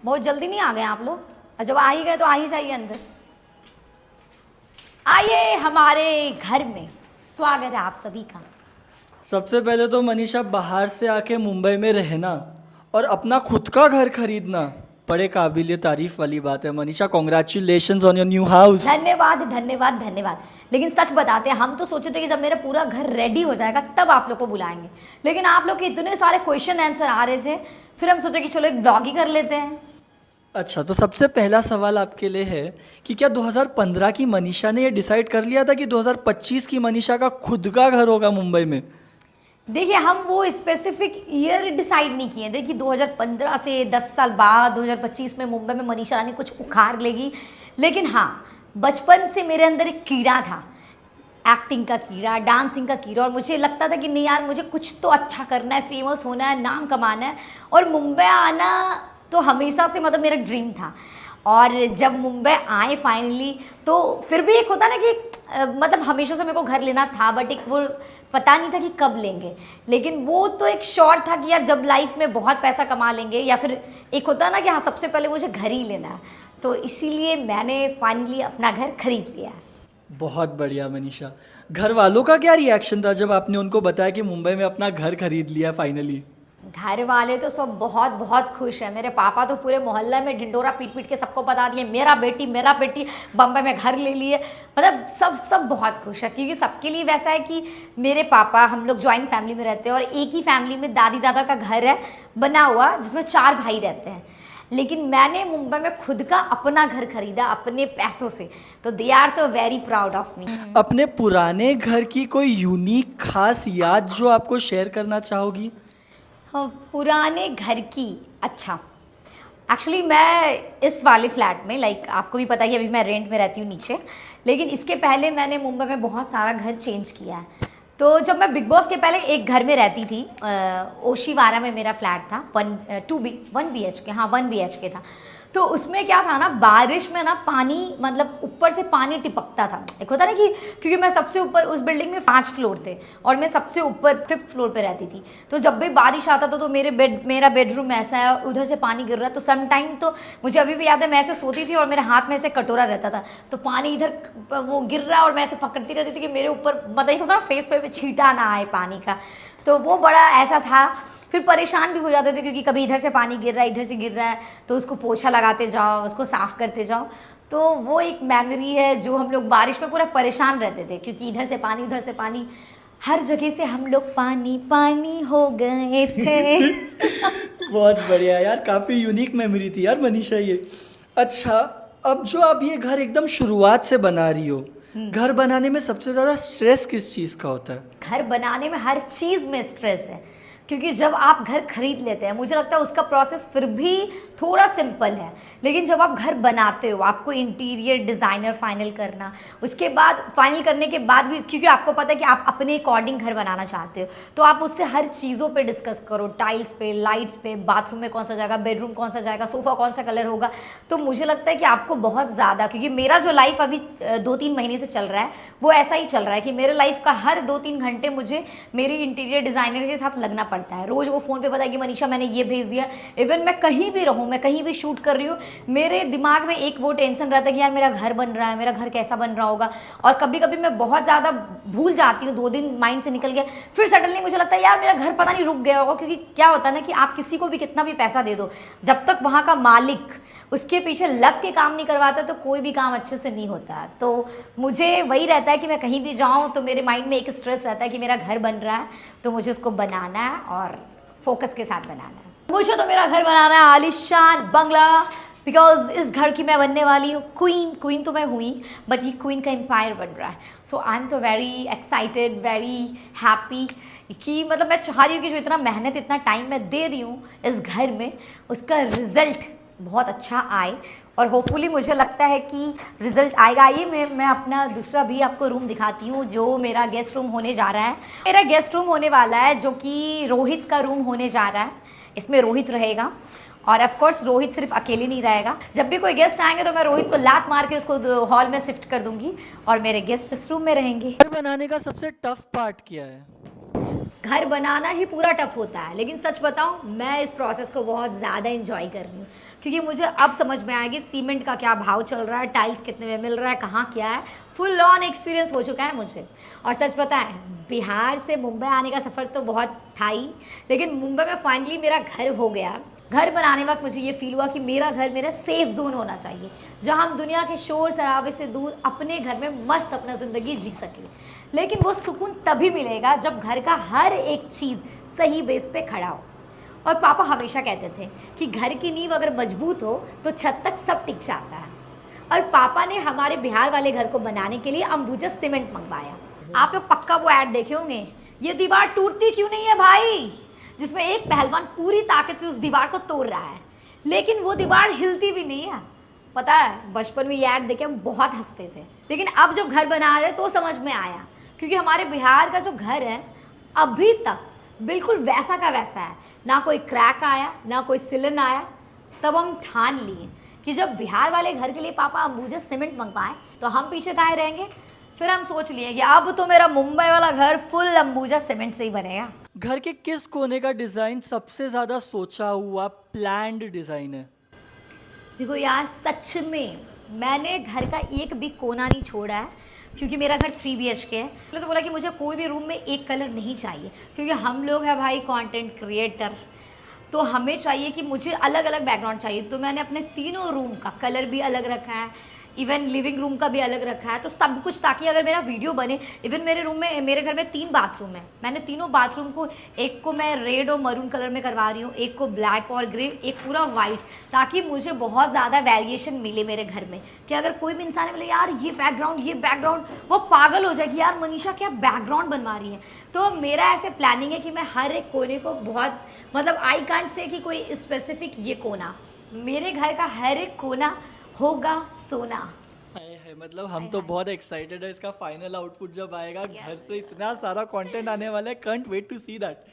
बहुत जल्दी नहीं आ गए आप लोग? और जब आ ही गए तो आ ही जाइए अंदर। आइए हमारे घर में, स्वागत है आप सभी का। सबसे पहले तो मनीषा, बाहर से आके मुंबई में रहना और अपना खुद का घर खरीदना बड़े काबिल तारीफ वाली बात है। Manisha, congratulations on your new house. धन्यवाद धन्यवाद धन्यवाद। लेकिन सच बताते हैं, हम तो सोचे थे कि जब मेरा पूरा घर रेडी हो जाएगा तब आप लोग को बुलाएंगे, लेकिन आप लोग के इतने सारे क्वेश्चन आंसर आ रहे थे, फिर हम सोचे कि चलो एक ब्लॉग ही कर लेते हैं। अच्छा, तो सबसे पहला सवाल आपके लिए है कि क्या 2015 की मनीषा ने ये डिसाइड कर लिया था कि 2025 की मनीषा का खुद का घर होगा मुंबई में? देखिए, हम वो स्पेसिफिक ईयर डिसाइड नहीं किए थे कि 2015 से 10 साल बाद 2025 में मुंबई में मनीषा रानी कुछ उखाड़ लेगी। लेकिन हाँ, बचपन से मेरे अंदर एक कीड़ा था, एक्टिंग का कीड़ा, डांसिंग का कीड़ा, और मुझे लगता था कि नहीं यार, मुझे कुछ तो अच्छा करना है, फेमस होना है, नाम कमाना है। और मुंबई आना तो हमेशा से मतलब मेरा ड्रीम था। और जब मुंबई आए फाइनली, तो फिर भी एक होता ना कि मतलब हमेशा से मेरे को घर लेना था, बट एक वो पता नहीं था कि कब लेंगे। लेकिन वो तो एक श्योर था कि यार जब लाइफ में बहुत पैसा कमा लेंगे, या फिर एक होता ना कि हाँ सबसे पहले मुझे घर ही लेना है, तो इसीलिए मैंने फाइनली अपना घर खरीद लिया। बहुत बढ़िया मनीषा। घर वालों का क्या रिएक्शन था जब आपने उनको बताया कि मुंबई में अपना घर खरीद लिया फाइनली? घर वाले तो सब बहुत बहुत खुश हैं। मेरे पापा तो पूरे मोहल्ले में ढिंडोरा पीट पीट के सबको बता दिए, मेरा बेटी बम्बई में घर ले लिए। मतलब सब बहुत खुश है, क्योंकि सबके लिए वैसा है कि मेरे पापा, हम लोग जॉइंट फैमिली में रहते हैं, और एक ही फैमिली में दादी दादा का घर है बना हुआ, जिसमें 4 भाई रहते हैं। लेकिन मैंने मुंबई में खुद का अपना घर खरीदा अपने पैसों से, तो दे आर तो वेरी प्राउड ऑफ मी। अपने पुराने घर की कोई यूनिक खास याद जो आपको शेयर करना चाहोगी? हाँ, पुराने घर की, अच्छा, एक्चुअली मैं इस वाले फ्लैट में, लाइक आपको भी पता ही है अभी मैं रेंट में रहती हूँ नीचे, लेकिन इसके पहले मैंने मुंबई में बहुत सारा घर चेंज किया है। तो जब मैं बिग बॉस के पहले एक घर में रहती थी, ओशीवारा में मेरा फ्लैट था, 1 BHK, हाँ 1 BHK था। तो उसमें क्या था ना, बारिश में ना पानी, मतलब ऊपर से पानी टिपकता था। एक होता ना कि, क्योंकि मैं सबसे ऊपर, उस बिल्डिंग में 5 फ्लोर थे और मैं सबसे ऊपर 5th फ्लोर पे रहती थी। तो जब भी बारिश आता था तो मेरा बेडरूम ऐसा है, उधर से पानी गिर रहा है, तो सम टाइम तो मुझे अभी भी याद है, मैं ऐसे सोती थी और मेरे हाथ में ऐसे कटोरा रहता था, तो पानी इधर वो गिर रहा है और मैं ऐसे पकड़ती रहती थी कि मेरे ऊपर, मतलब एक होता ना फेस पे छींटा ना आए पानी का। तो वो बड़ा ऐसा था। फिर परेशान भी हो जाते थे, क्योंकि कभी इधर से पानी गिर रहा है, इधर से गिर रहा है, तो उसको पोछा लगाते जाओ, उसको साफ़ करते जाओ। तो वो एक मेमोरी है, जो हम लोग बारिश में पूरा परेशान रहते थे, क्योंकि इधर से पानी उधर से पानी, हर जगह से हम लोग पानी पानी हो गए थे। बहुत बढ़िया यार, काफ़ी यूनिक मेमोरी थी यार मनीषा ये। अच्छा, अब जो आप ये घर एकदम शुरुआत से बना रही हो, घर बनाने में सबसे ज़्यादा स्ट्रेस किस चीज़ का होता है? घर बनाने में हर चीज़ में स्ट्रेस है, क्योंकि जब आप घर खरीद लेते हैं, मुझे लगता है उसका प्रोसेस फिर भी थोड़ा सिंपल है, लेकिन जब आप घर बनाते हो, आपको इंटीरियर डिज़ाइनर फाइनल करना, उसके बाद फाइनल करने के बाद भी, क्योंकि आपको पता है कि आप अपने अकॉर्डिंग घर बनाना चाहते हो, तो आप उससे हर चीज़ों पे डिस्कस करो, टाइल्स पे, लाइट्स पे, बाथरूम में कौन सा जाएगा, बेडरूम कौन सा जाएगा, सोफ़ा कौन सा कलर होगा। तो मुझे लगता है कि आपको बहुत ज़्यादा, क्योंकि मेरा जो लाइफ अभी 2-3 महीने से चल रहा है, वो ऐसा ही चल रहा है कि मेरे लाइफ का हर 2-3 घंटे मुझे मेरी इंटीरियर डिज़ाइनर के साथ लगना पड़ता है। रोज़ वो फ़ोन पे पता है कि मनीषा मैंने ये भेज दिया। इवन मैं कहीं भी रहूँ, मैं कहीं भी शूट कर रही हूँ, मेरे दिमाग में एक वो टेंशन रहता है कि यार मेरा घर बन रहा है, मेरा घर कैसा बन रहा होगा। और कभी कभी मैं बहुत ज़्यादा भूल जाती हूँ, 2 दिन माइंड से निकल गया, फिर सडनली मुझे लगता है यार मेरा घर पता नहीं रुक गया होगा। क्योंकि क्या होता है ना कि आप किसी को भी कितना भी पैसा दे दो, जब तक वहाँ का मालिक उसके पीछे लग के काम नहीं करवाता, तो कोई भी काम अच्छे से नहीं होता। तो मुझे वही रहता है कि मैं कहीं भी जाऊँ तो मेरे माइंड में एक स्ट्रेस रहता है कि मेरा घर बन रहा है, तो मुझे उसको बनाना है और फोकस के साथ बनाना है। मुझे तो मेरा घर बनाना है आलिशान बंगला, बिकॉज इस घर की मैं बनने वाली हूँ क्वीन तो मैं हुई, बट ये क्वीन का एम्पायर बन रहा है। सो आई एम तो वेरी एक्साइटेड, वेरी हैप्पी, कि मतलब मैं चाह रही हूँ कि जो इतना मेहनत, इतना टाइम मैं दे रही हूँ इस घर में, उसका रिजल्ट बहुत अच्छा आए। और होपफुली मुझे लगता है कि रिजल्ट आएगा। आइए मैं अपना दूसरा भी आपको रूम दिखाती हूँ, जो मेरा गेस्ट रूम होने जा रहा है। मेरा गेस्ट रूम होने वाला है, जो कि रोहित का रूम होने जा रहा है। इसमें रोहित रहेगा, और ऑफ कोर्स रोहित सिर्फ अकेले नहीं रहेगा। जब भी कोई गेस्ट आएंगे तो मैं रोहित को लात मार के उसको हॉल में शिफ्ट कर दूंगी, और मेरे गेस्ट इस रूम में रहेंगे। घर बनाने का सबसे टफ पार्ट क्या है? घर बनाना ही पूरा टफ होता है, लेकिन सच बताऊं मैं इस प्रोसेस को बहुत ज़्यादा इंजॉय कर रही हूँ, क्योंकि मुझे अब समझ में आएगी सीमेंट का क्या भाव चल रहा है, टाइल्स कितने में मिल रहा है, कहाँ क्या है। फुल ऑन एक्सपीरियंस हो चुका है मुझे। और सच पता है, बिहार से मुंबई आने का सफ़र तो बहुत था ही, लेकिन मुंबई में फाइनली मेरा घर हो गया। घर बनाने वक्त मुझे ये फील हुआ कि मेरा घर मेरा सेफ जोन होना चाहिए, जहाँ हम दुनिया के शोर शराबे से दूर अपने घर में मस्त अपना ज़िंदगी जी सकें। लेकिन वो सुकून तभी मिलेगा जब घर का हर एक चीज़ सही बेस पे खड़ा हो। और पापा हमेशा कहते थे कि घर की नींव अगर मजबूत हो तो छत तक सब टिक जाता है। और पापा ने हमारे बिहार वाले घर को बनाने के लिए अंबुजा सीमेंट मंगवाया। आप लोग पक्का वो ऐड देखे होंगे, ये दीवार टूटती क्यों नहीं है भाई, जिसमें एक पहलवान पूरी ताकत से उस दीवार को तोड़ रहा है, लेकिन वो दीवार हिलती भी नहीं है। पता है, बचपन में ये ऐड देखे हम बहुत हंसते थे, लेकिन अब जब घर बना रहे तो समझ में आया, क्योंकि हमारे बिहार का जो घर है अभी तक बिल्कुल वैसा का वैसा है, ना कोई क्रैक आया ना कोई सिलन आया। तब हम ठान लिए कि जब बिहार वाले घर के लिए पापा अंबुजा सीमेंट मंगवाए तो हम पीछे काहे रहेंगे। फिर हम सोच लिए कि अब तो मेरा मुंबई वाला घर फुल अंबुजा सीमेंट से ही बनेगा। घर के किस कोने का डिज़ाइन सबसे ज़्यादा सोचा हुआ प्लान्ड डिज़ाइन है? देखो यार, सच में मैंने घर का एक भी कोना नहीं छोड़ा है, क्योंकि मेरा घर 3 BHK है। मैंने तो बोला कि मुझे कोई भी रूम में एक कलर नहीं चाहिए, क्योंकि हम लोग हैं भाई कंटेंट क्रिएटर, तो हमें चाहिए कि मुझे अलग अलग बैकग्राउंड चाहिए। तो मैंने अपने तीनों रूम का कलर भी अलग रखा है, इवन लिविंग रूम का भी अलग रखा है, तो सब कुछ, ताकि अगर मेरा वीडियो बने। इवन मेरे घर में 3 बाथरूम है, मैंने तीनों बाथरूम को, एक को मैं रेड और मरून कलर में करवा रही हूँ, एक को ब्लैक और ग्रे, एक पूरा वाइट, ताकि मुझे बहुत ज़्यादा वेरिएशन मिले मेरे घर में। कि अगर कोई भी इंसान बोले यार ये बैकग्राउंड, वो पागल हो जाएगी, यार मनीषा क्या बैकग्राउंड बनवा रही है। तो मेरा ऐसे प्लानिंग है कि मैं हर एक कोने को बहुत, मतलब आई कांट से कि कोई स्पेसिफिक ये कोना, मेरे घर का हर एक कोना होगा सोना। है मतलब हम तो बहुत एक्साइटेड है इसका फाइनल आउटपुट जब आएगा। घर से इतना सारा कंटेंट आने वाला है, can't wait to see that.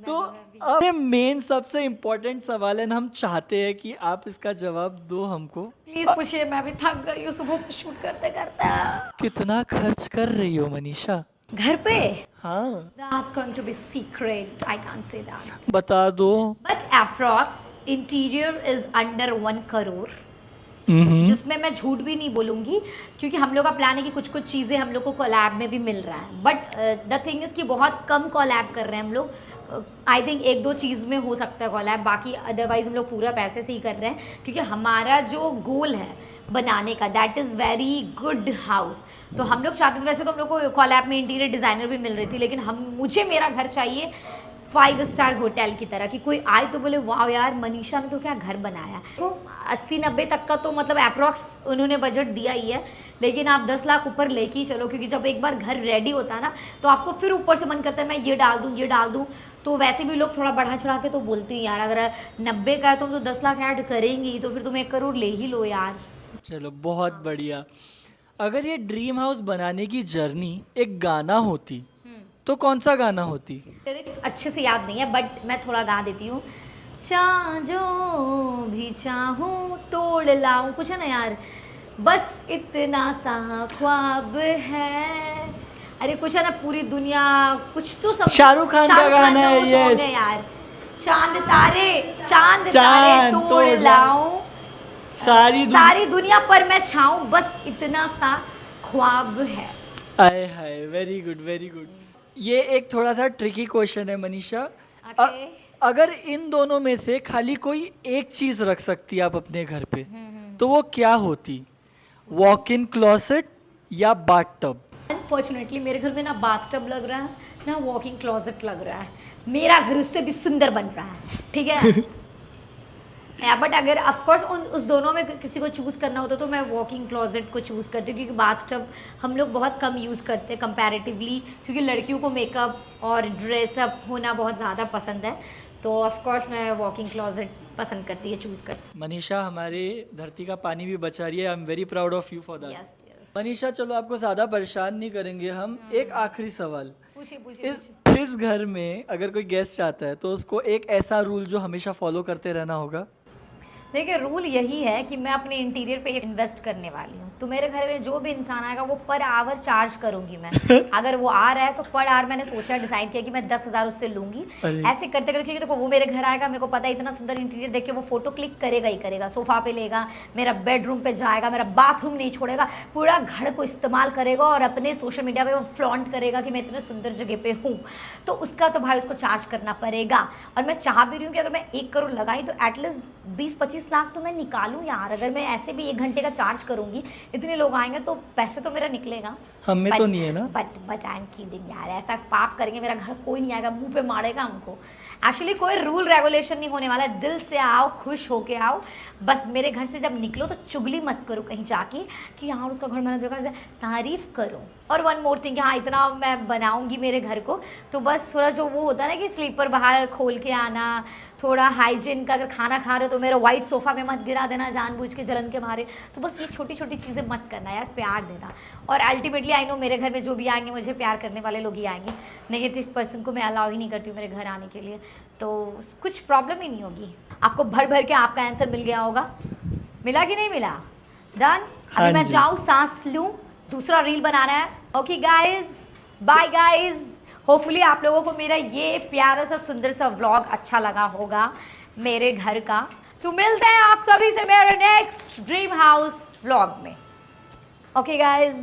तो अब मेन सबसे इम्पोर्टेंट सवाल है, हम चाहते हैं कि आप इसका जवाब दो हमको। प्लीज पूछिए, मैं भी थक गई हूँ सुबह से शूट करते करते। कितना खर्च कर रही हो मनीषा घर पे? हाँ, That's going to be secret. I can't say that. बता दो। But approx interior is under 1 crore. जिसमें मैं झूठ भी नहीं बोलूँगी, क्योंकि हम लोग का प्लान है कि कुछ कुछ चीज़ें हम लोग को कोलैब में भी मिल रहा है। बट द थिंग इज़ कि बहुत कम कोलैब कर रहे हैं हम लोग। आई थिंक 1-2 चीज़ में हो सकता है कोलैब, बाकी अदरवाइज हम लोग पूरा पैसे से ही कर रहे हैं, क्योंकि हमारा जो गोल है बनाने का, that is very good house. तो हम लोग चाहते थे, वैसे तो हम लोग को कोलैब में इंटीरियर डिज़ाइनर भी मिल रही थी, लेकिन मुझे मेरा घर चाहिए 5 स्टार होटल की तरह, कि कोई आए तो बोले वाह यार मनीषा ने तो क्या घर बनाया। तो 80-90 तक का तो मतलब अप्रॉक्स उन्होंने बजट दिया ही है, लेकिन आप 10 लाख ऊपर लेके ही चलो, क्योंकि जब एक बार घर रेडी होता है ना, तो आपको फिर ऊपर से मन करता है मैं ये डाल दूँ। तो वैसे भी लोग थोड़ा बढ़ा चढ़ा के तो बोलते हैं यार, अगर 90 का है तुम तो 10 लाख ऐड करेंगी, तो फिर तुम 1 करोड़ ले ही लो यार। चलो बहुत बढ़िया। अगर ये ड्रीम हाउस बनाने की जर्नी एक गाना होती तो कौन सा गाना होती? लिरिक्स अच्छे से याद नहीं है, बट मैं थोड़ा गा देती हूँ। जो भी चाहूँ तोड़ लाऊं, कुछ है ना यार, बस इतना सा ख्वाब है। अरे कुछ है ना, पूरी दुनिया कुछ तो सब, शाहरुख खान का गाना है वो ये song है यार। चांद तारे तोड़ लाऊं, सारी दुनिया पर मैं छाऊं, बस इतना सा ख्वाब है। आए हाय, वेरी गुड वेरी गुड। ये एक थोड़ा सा ट्रिकी क्वेश्चन है मनीषा। अगर इन दोनों में से खाली कोई एक चीज रख सकती आप अपने घर पे, तो वो क्या होती? वॉक इन क्लोसेट या बाथटब? अनफॉर्चुनेटली मेरे घर में ना बाथटब लग रहा है ना वॉकिंग क्लोजेट लग रहा है। मेरा घर उससे भी सुंदर बन रहा है, ठीक है। बट अगर ऑफकोर्स उस दोनों में किसी को चूज़ करना होता तो मैं वॉकिंग क्लोजेट को चूज़ करती हूँ, क्योंकि बाथटब हम लोग बहुत कम यूज़ करते हैं कंपैरेटिवली, क्योंकि लड़कियों को मेकअप और ड्रेसअप होना बहुत ज़्यादा पसंद है। तो ऑफकोर्स मैं वॉकिंग क्लोजेट पसंद करती है, चूज़ करती। मनीषा हमारी धरती का पानी भी बचा रही है। I am very proud of you for that. Yes. Manisha चलो आपको ज़्यादा परेशान नहीं करेंगे हम। एक आखिरी सवाल, पूछिए। इस घर में अगर कोई गेस्ट आता है तो उसको एक ऐसा रूल जो हमेशा फॉलो करते रहना होगा? देखिए रूल यही है कि मैं अपने इंटीरियर पे इन्वेस्ट करने वाली हूँ, तो मेरे घर में जो भी इंसान आएगा वो पर आवर चार्ज करूंगी मैं। अगर वो आ रहा है तो पर आवर मैंने सोचा डिसाइड किया कि मैं 10,000 उससे लूंगी। अरे। ऐसे करते करते, क्योंकि देखो वो मेरे घर आएगा, मेरे को पता है इतना सुंदर इंटीरियर देख के वो फोटो क्लिक करेगा ही करेगा, सोफा पे लेगा, मेरा बेडरूम पे जाएगा, मेरा बाथरूम नहीं छोड़ेगा, पूरा घर को इस्तेमाल करेगा और अपने सोशल मीडिया पे वो फ्लॉन्ट करेगा कि मैं इतने सुंदर जगह पे हूँ। तो उसका तो भाई उसको चार्ज करना पड़ेगा। और मैं चाह भी रही हूँ कि अगर मैं 1 करोड़ लगाई तो एटलीस्ट 20-25 लाख तो मैं निकालूं यार। अगर मैं ऐसे भी 1 घंटे का चार्ज करूंगी, इतने लोग आएंगे तो पैसे तो मेरा निकलेगा। हम में तो नहीं है ना। बट आई एम किडिंग यार, ऐसा पाप करेंगे मेरा घर कोई नहीं आएगा, मुंह पे मारेगा हमको। एक्चुअली कोई रूल रेगुलेशन नहीं होने वाला है, दिल से आओ, खुश होके आओ। बस मेरे घर से जब निकलो तो चुगली मत करो कहीं जाके कि यार उसका घर मैंने देखा, तारीफ करो। और वन मोर थिंग, हाँ इतना मैं बनाऊंगी मेरे घर को तो बस थोड़ा जो वो होता है ना कि स्लीपर बाहर खोल के आना, थोड़ा हाइजीन का, अगर खाना खा रहे हो तो मेरा वाइट सोफ़ा में मत गिरा देना जानबूझ के जलन के मारे। तो बस ये छोटी छोटी चीज़ें मत करना यार, प्यार देना। और अल्टीमेटली आई नो मेरे घर में जो भी आएंगे मुझे प्यार करने वाले लोग ही आएंगे, नेगेटिव पर्सन को मैं अलाउ ही नहीं करती हूँ मेरे घर आने के लिए, तो कुछ प्रॉब्लम ही नहीं होगी। आपको भर भर के आपका आंसर मिल गया होगा, मिला कि नहीं मिला? डन। हाँ अभी मैं जी। जाऊँ, सांस लूँ, दूसरा रील बनाना है। Okay guys, bye guys. Hopefully आप लोगों को मेरा ये प्यारा सा सुंदर सा व्लॉग अच्छा लगा होगा मेरे घर का। तो मिलते हैं आप सभी से मेरे नेक्स्ट ड्रीम हाउस व्लॉग में। Okay guys.